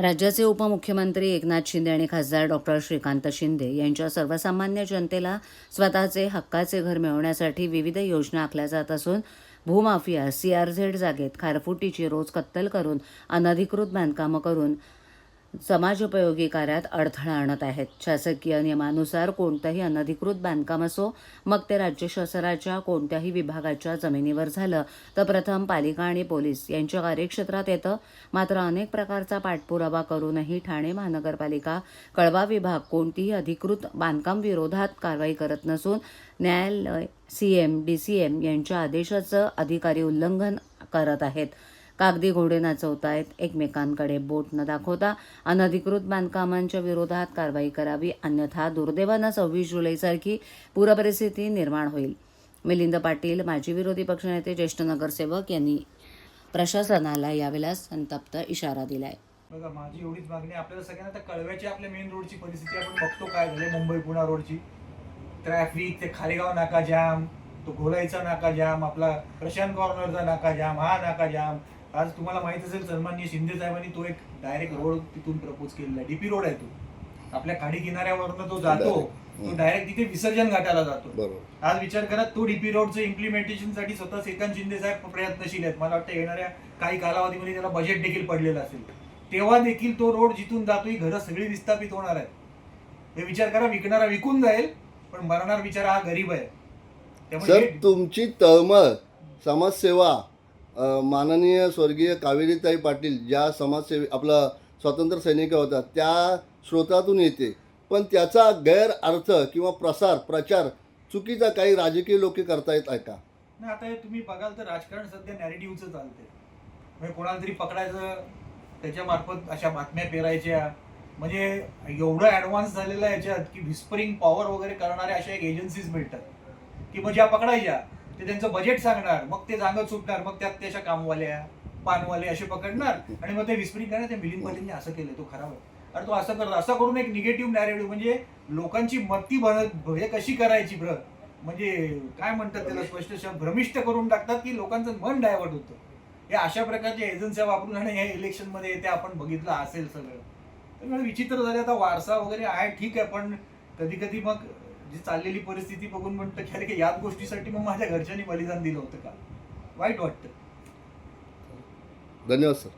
राज्याचे उपमुख्यमंत्री एकनाथ शिंदे आणि खासदार डॉक्टर श्रीकांत शिंदे यांच्या सर्वसामान्य जनतेला स्वतःचे हक्काचे घर मिळवण्यासाठी विविध योजना आखल्या जात असून भूमाफिया सीआरझेड जागेत खारफुटीची रोज कत्तल करून अनधिकृत बांधकामं करून समाजोपयोगी कार्यात अडथळा आणत आहेत. शासकीय नियमानुसार कोणतंही अनधिकृत बांधकाम असो, मग ते राज्य शासनाच्या कोणत्याही विभागाच्या जमिनीवर झालं तर प्रथम पालिका आणि पोलीस यांच्या कार्यक्षेत्रात येतं. मात्र अनेक प्रकारचा पाठपुरावा करूनही ठाणे महानगरपालिका कळवा विभाग कोणतीही अधिकृत बांधकाम विरोधात कारवाई करत नसून न्यायालय, सीएम, डीसीएम यांच्या आदेशाचं अधिकारी उल्लंघन करत आहेत. कागदी घोडे नाचवतायत. एकमेकांकडे बोट न दाखवता अनधिकृत बांधकामांच्या विरोधात कारवाई करावी, अन्यथा दुर्दैवानं 26 जुलैसारखी पूरपरिस्थिती निर्माण होईल. मिलिंद पाटील, माजी विरोधी पक्षनेते, ज्येष्ठ नगरसेवक यांनी प्रशासनाला यावेळेला संतप्त इशारा दिलाय. बघा, माझी एवढीच मागणी आपल्याला सगळ्यांना त्या कळव्याची आपल्या मेन रोडची परिस्थिती आपण बघतो काय झाले. मुंबई पुणे रोडची ट्रॅफिक, ते खालीगाव नाका जाम, तो घोलाईचा नाका जाम, आपला प्रशांत कॉर्नरचा नाका जाम, हा नाका जाम. आज तुम्हाला माहित असेल सन्माननीय शिंदे साहेबांनी तो एक डायरेक्ट रोड तिथून प्रपोज केलेला आहे. डीपी रोड आहे तो, आपल्या खाडी किनाऱ्यावरनं तो जातो, तो डायरेक्ट तिथे विसर्जन घाटाला जातो. आज विचार करा, तो डीपी रोडचं इम्प्लिमेंटेशन साठी स्वतः श्रीकांत शिंदे साहेब प्रयत्नशील आहेत. मला वाटतं येणाऱ्या काही कालावधीमध्ये त्याला बजेट देखील पडलेलं असेल. तेव्हा देखील तो रोड जिथून जातो ही घरं सगळी विस्थापित होणार आहेत. हे विचार करा, विकणारा विकून जाईल पण मरणार बिचारा हा गरीब आहे. सर, तुमची तळमळ समाजसेवा माननीय स्वर्गीय कावेरीताई पाटील ज्या समाजसेवी आपला स्वातंत्र्य सैनिक होता त्या स्रोतातून येते, पण त्याचा गैरअर्थ किंवा प्रचार चुकीचा काही राजकीय लोक करतायत आहे का? नाही, आता तुम्ही बघाल तर राजकारण सध्या नॅरेटिव्हचं चालतंय. म्हणजे कोणाला तरी पकडायचं, त्याच्या मार्फत अशा बातम्या पेरायच्या. म्हणजे एवढं ॲडव्हान्स झालेलं आहे याच्यात की व्हिस्परिंग पॉवर वगैरे करणाऱ्या अशा एक एजन्सीज मिळतात की मग ज्या पकडायच्या ते त्यांचं बजेट सांगणार, मग ते जागत सुटणार, मग त्यात त्याच्या कामवाल्या पानवाले असे पकडणार आणि मग ते व्हिस्परिंग करणार. त्या मिलिंद पाटीलने असं केलं, तो खराब आहे, अरे तो असं करतो, असं करून एक निगेटिव्ह नॅरेटिव्ह म्हणजे लोकांची मती हे कशी करायची म्हणजे काय म्हणतात त्याला, स्पष्ट भ्रमिष्ट करून टाकतात की लोकांचं मन डायव्हर्ट होतं. हे अशा प्रकारच्या एजन्सीया वापरून आणि हे इलेक्शनमध्ये ते आपण बघितलं असेल सगळं. तर विचित्र झाले. आता वारसा वगैरे आहे ठीक आहे, पण कधी कधी मग जी चाललेली परिस्थिती बघून म्हणतं की अरे याच गोष्टीसाठी मग माझ्या घरच्यांनी बलिदान दिलं होतं का, वाईट वाटतं. धन्यवाद सर.